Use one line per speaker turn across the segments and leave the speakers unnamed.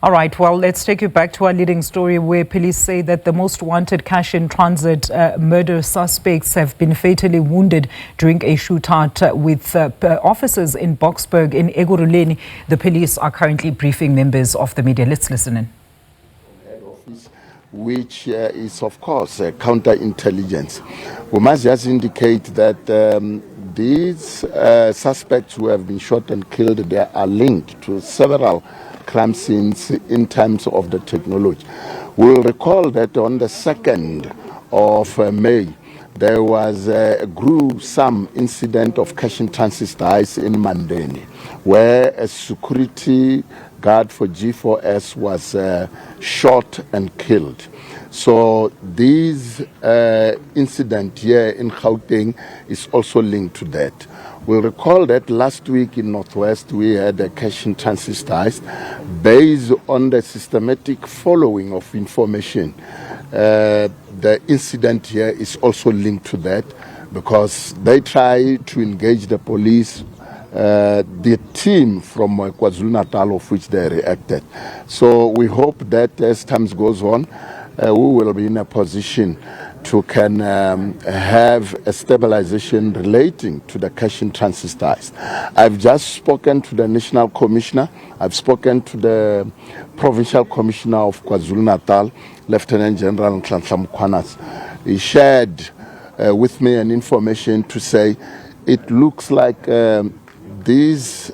All right, well, let's take you back to our leading story where police say that the most wanted cash-in-transit murder suspects have been fatally wounded during a shootout with officers in Boksburg in Ekurhuleni. The police are currently briefing members of the media. Let's listen in.
Which is, of course, counterintelligence. We must just indicate that these suspects who have been shot and killed, they are linked to several crime scenes in terms of the technology. We'll recall that on the 2nd of May, there was a gruesome incident of cash-in-transit dice in Mandeni, where a security guard for G4S was shot and killed. So this incident here in Gauteng is also linked to that. We'll recall that last week in Northwest we had a cash-in-transit dice based on the systematic following of information. The incident here is also linked to that because they try to engage the police, the team from KwaZulu-Natal, of which they reacted. So we hope that as time goes on, we will be in a position to can have a stabilization relating to the cash-in-transit dice. I've just spoken to the National Commissioner. I've spoken to the Provincial Commissioner of KwaZulu-Natal, Lieutenant General Nhlanhla Mkhwanazi. He shared with me an information to say it looks like these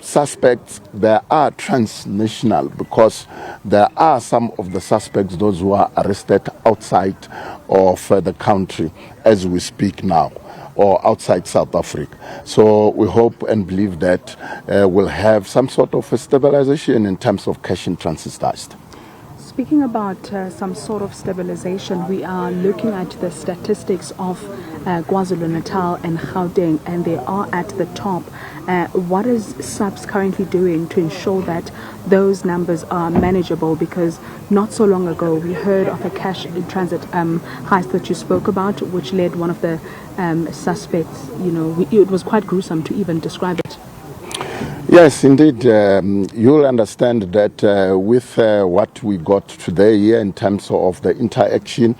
suspects, they are transnational because there are some of the suspects, those who are arrested outside of the country as we speak now, or outside South Africa. So we hope and believe that we'll have some sort of a stabilization in terms of cash-in-transit dice.
Speaking about some sort of stabilization, we are looking at the statistics of KwaZulu-Natal and Gauteng, and they are at the top. What is SAPS currently doing to ensure that those numbers are manageable? Because not so long ago we heard of a cash-in-transit heist that you spoke about, which led one of the suspects, it was quite gruesome to even describe it.
Yes, indeed. You'll understand that with what we got today here in terms of the interaction,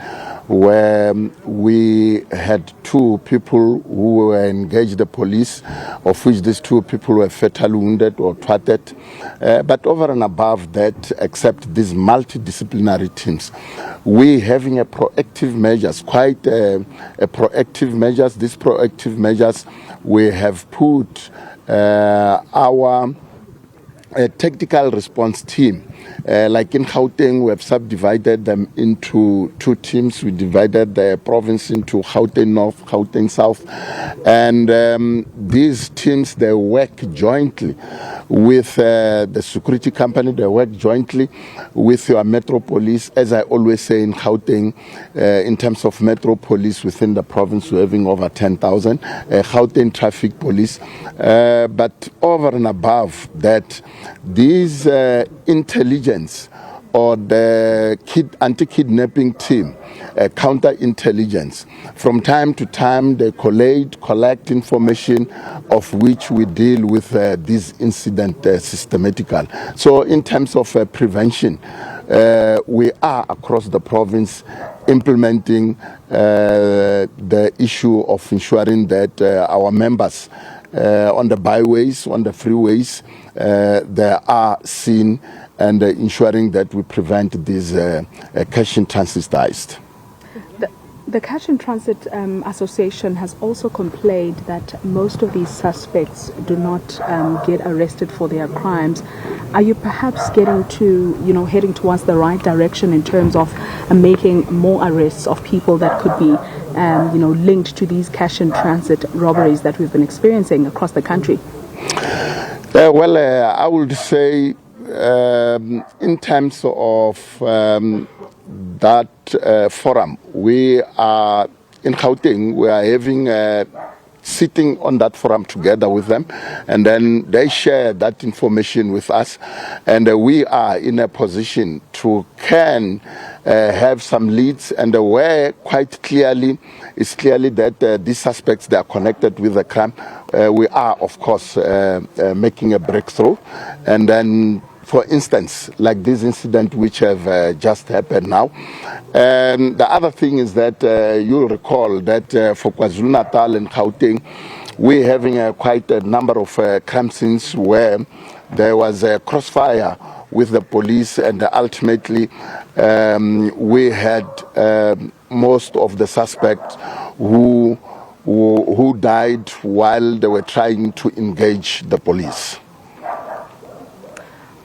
where we had 2 people who were engaged the police, of which these 2 people were fatally wounded or thwarted. But over and above that, except these multidisciplinary teams, we having a proactive measures, quite a proactive measures. These proactive measures, we have put our tactical response team. Like in Gauteng, we have subdivided them into 2 teams. We divided the province into Gauteng North, Gauteng South. And these teams, they work jointly with the security company. They work jointly with your Metro Police. As I always say in Gauteng, in terms of Metro Police within the province, we're having over 10,000. Gauteng Traffic Police. But over and above that, these intelligence or the anti-kidnapping team, counterintelligence, from time to time they collect information of which we deal with this incident systematically. So in terms of prevention, we are across the province implementing the issue of ensuring that our members on the byways, on the freeways, they are seen, and ensuring that we prevent these cash-in-transit dice.
The Cash-in-Transit Association has also complained that most of these suspects do not get arrested for their crimes. Are you perhaps getting to, heading towards the right direction in terms of making more arrests of people that could be, linked to these cash-in-transit robberies that we've been experiencing across the country?
I would say in terms of that forum, we are in Gauteng, we are having sitting on that forum together with them, and then they share that information with us, and we are in a position to have some leads, and where quite clearly it's clearly that these suspects, they are connected with the crime. We are, of course, making a breakthrough, and then for instance, like this incident which have just happened now. And the other thing is that you'll recall that for KwaZulu-Natal and Gauteng, we're having quite a number of crime scenes where there was a crossfire with the police, and ultimately we had most of the suspects who died while they were trying to engage the police.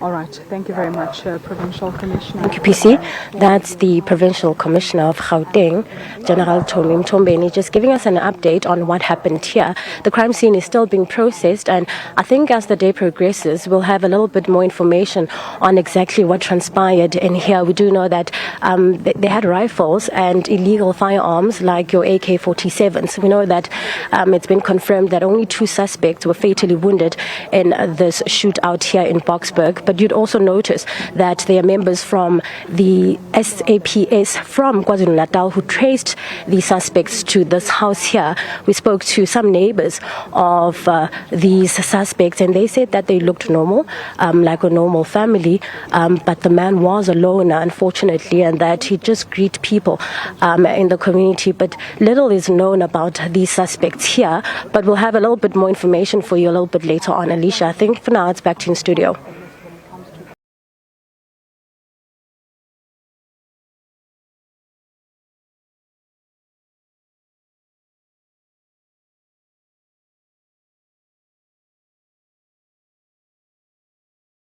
All right. Thank you very much, Provincial Commissioner.
Thank you, PC. That's the Provincial Commissioner of Gauteng, General Tomi Mtombeni, just giving us an update on what happened here. The crime scene is still being processed, and I think as the day progresses, we'll have a little bit more information on exactly what transpired in here. We do know that they had rifles and illegal firearms like your AK-47s. We know that it's been confirmed that only 2 suspects were fatally wounded in this shootout here in Boksburg. But you'd also notice that there are members from the SAPS from KwaZulu-Natal who traced the suspects to this house here. We spoke to some neighbors of these suspects, and they said that they looked normal, like a normal family, but the man was a loner, unfortunately, and that he just greet people in the community. But little is known about these suspects here, but we'll have a little bit more information for you a little bit later on. Alicia, I think for now it's back to you in studio.